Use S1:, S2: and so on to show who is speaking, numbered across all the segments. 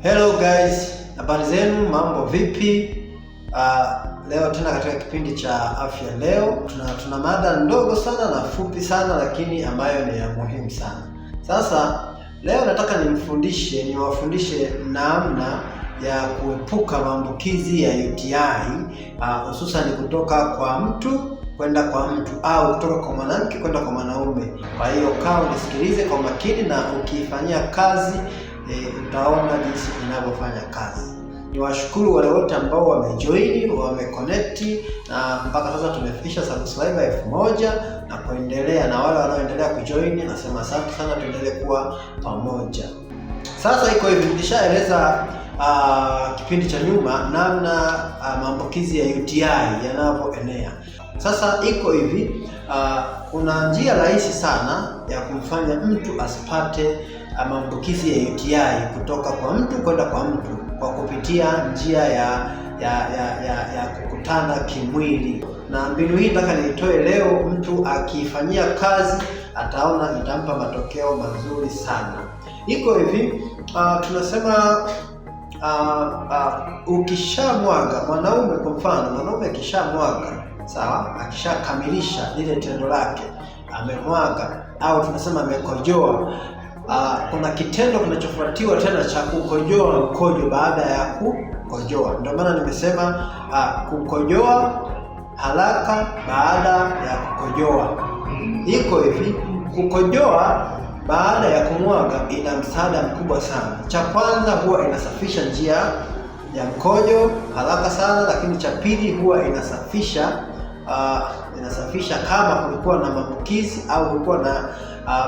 S1: Hello guys, habari zenu, mambo vipi? Leo tena katika kipindi cha afya leo tuna mada ndogo sana na fupi sana, lakini ambayo ni ya muhimu sana. Sasa leo nataka niwafundishe namna ya kuepuka maambukizi ya UTI, hususan kutoka kwa mtu kwenda kwa mtu au kutoka kwa mwanamke kwenda kwa mwanaume. Kwa hiyo kaa unisikilize kwa makini, na ukiifanyia kazi utaona jinsi inavyofanya kazi. Niwashukuru wale wote ambao wamejoin, wameconnect, na mpaka sasa tumefikisha subscriber 1000 na kuendelea, na wale wanaoendelea kujoin nasema asante sana, tuendelee kuwa pamoja. Sasa iko hivi, nilishaeleza kipindi cha nyuma namna maambukizi ya UTI yanavyoenea. Sasa iko hivi, kuna njia rahisi sana ya kumfanya mtu asipate maambukizi ya UTI kutoka kwa mtu kwenda kwa mtu, kwa kupitia njia ya kukutana kimwili. Na mbinu hii nataka niitoe leo, mtu akifanyia kazi ataona itampa matokeo mazuri sana. Iko hivi, tunasema ukishamwaga mwanaume, kwa mfano mwanaume akishamwaga, sawa, akishakamilisha lile tendo lake, amemwaga au tunasema amekojoa, kuna kitendo kinachofuatiwa tena cha kukojoa mkojo baada ya kukojoa. Ndio maana nimesema kukojoa haraka baada ya kukojoa. Iko hivi, kukojoa baada ya kumwaga ina msaada mkubwa sana. Cha kwanza, huwa inasafisha njia ya mkojo haraka sana, lakini cha pili, huwa inasafisha kama kulikuwa na maambukizi au kulikuwa na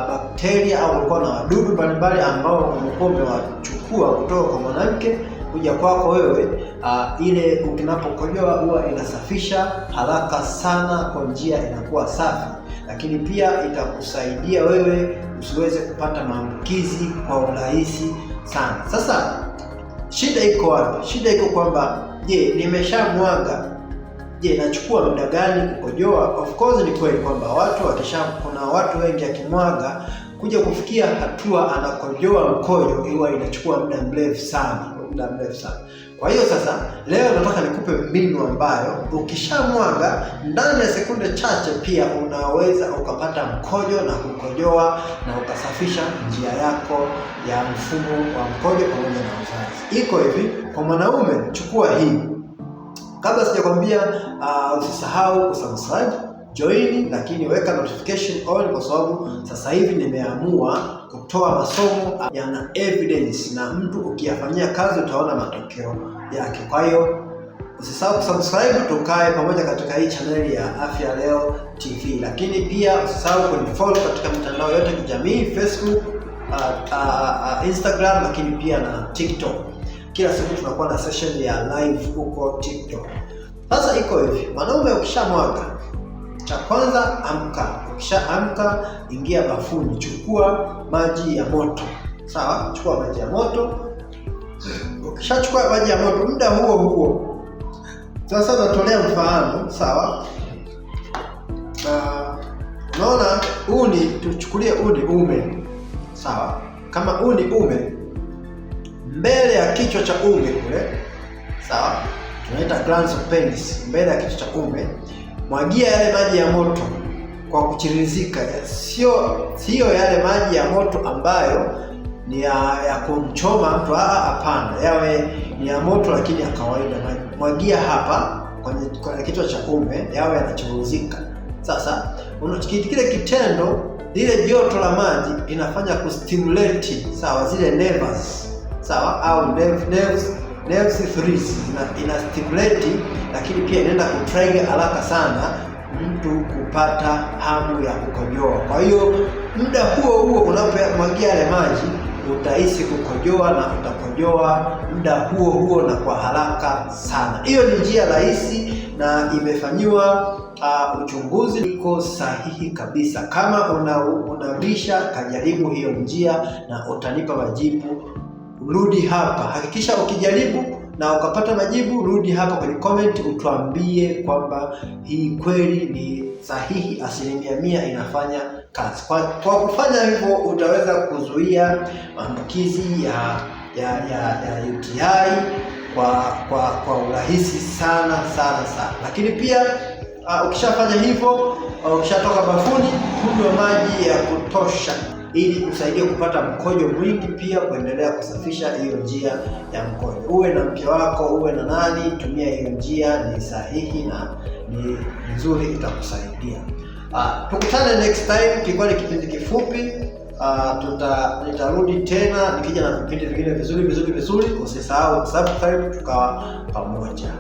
S1: bakteria au kulikuwa na wadudu mbalimbali ambao umekuwa umewachukua kutoka kwa mwanamke kuja kwako wewe. Ile ukinapokojoa huwa inasafisha haraka sana, kwa njia inakuwa safi, lakini pia itakusaidia wewe usiweze kupata maambukizi kwa urahisi sana. Sasa shida iko wapi? Shida iko kwamba, je, nimeshamwaga, je, nachukua muda gani kukojoa? Of course ni kweli kwamba kuna watu wengi akimwaga kuja kufikia hatua anakojoa mkojo huwa inachukua muda mrefu sana. Kwa hiyo sasa leo nataka nikupe mbinu ambayo ukishamwaga ndani ya sekunde chache pia unaweza ukapata mkojo na kukojoa na ukasafisha njia yako ya mfumo wa mkojo pamoja na uzazi. Iko hivi, kwa mwanaume chukua hii. Kabla sijakwambia, usisahau kusubscribe, join, lakini weka notification on, kwa sababu sasa hivi nimeamua kutoa masomo yana evidence, na mtu ukiyafanyia kazi utaona matokeo yake. Kwa hiyo usisahau kusubscribe, tukae pamoja katika hii channel ya Afya Leo TV. Lakini pia usisahau kunifollow katika mitandao yote ya kijamii, Facebook, Instagram, lakini pia na TikTok. Kila siku tunakuwa na session ya live huko TikTok. Sasa iko hivi, mwanaume ukishamwaga, cha kwanza amka. Ukishaamka, ingia bafuni, chukua maji ya moto. Sawa, chukua maji ya moto. Ukishachukua maji ya moto, muda huo sasa natolea mfano, sawa? Unaona uni, tuchukulie uni ume, sawa? Kama uni ume, mbele ya kichwa cha ume kule, sawa, tunaita glans of penis, mbele ya kichwa cha ume, mwagia yale maji ya moto kwa kuchirizika. Sio yale maji ya moto ambayo ni ya kumchoma mtu, hapana, yawe ni ya moto lakini ya kawaida. Mwagia hapa kwenye kichwa cha ume, yawe yanachuruzika. Sasa kile kitendo, lile joto la maji inafanya kustimulate, sawa, zile nerves, sawa, au nerves freeze, ina stimulate, lakini pia inaenda kutrigger haraka sana mtu kupata hamu ya kukojoa. Kwa hiyo muda huo unapomwagia yale maji utahisi kukojoa na utakojoa muda huo na kwa haraka sana. Hiyo ni njia rahisi na imefanyiwa uchunguzi, iko sahihi kabisa. Kama unabisha, kajaribu hiyo njia na utanipa majibu. Rudi hapa, hakikisha ukijaribu na ukapata majibu, rudi hapa kwenye comment utuambie kwamba hii kweli ni sahihi, 100% inafanya kazi. Kwa kufanya hivyo utaweza kuzuia maambukizi ya ya UTI kwa urahisi sana. Lakini pia ukishafanya hivyo, ukishatoka bafuni, kunywa maji ya kutosha ili usaidie kupata mkojo mwingi, pia kuendelea kusafisha hiyo njia ya mkojo. Uwe na mke wako, uwe na nani, tumia hiyo njia, ni sahihi na ni nzuri, itakusaidia. Tukutane next time, kilikuwa ni kipindi kifupi. Nitarudi tena nikija na vipindi vingine vizuri. Usisahau subscribe, tukawa pamoja.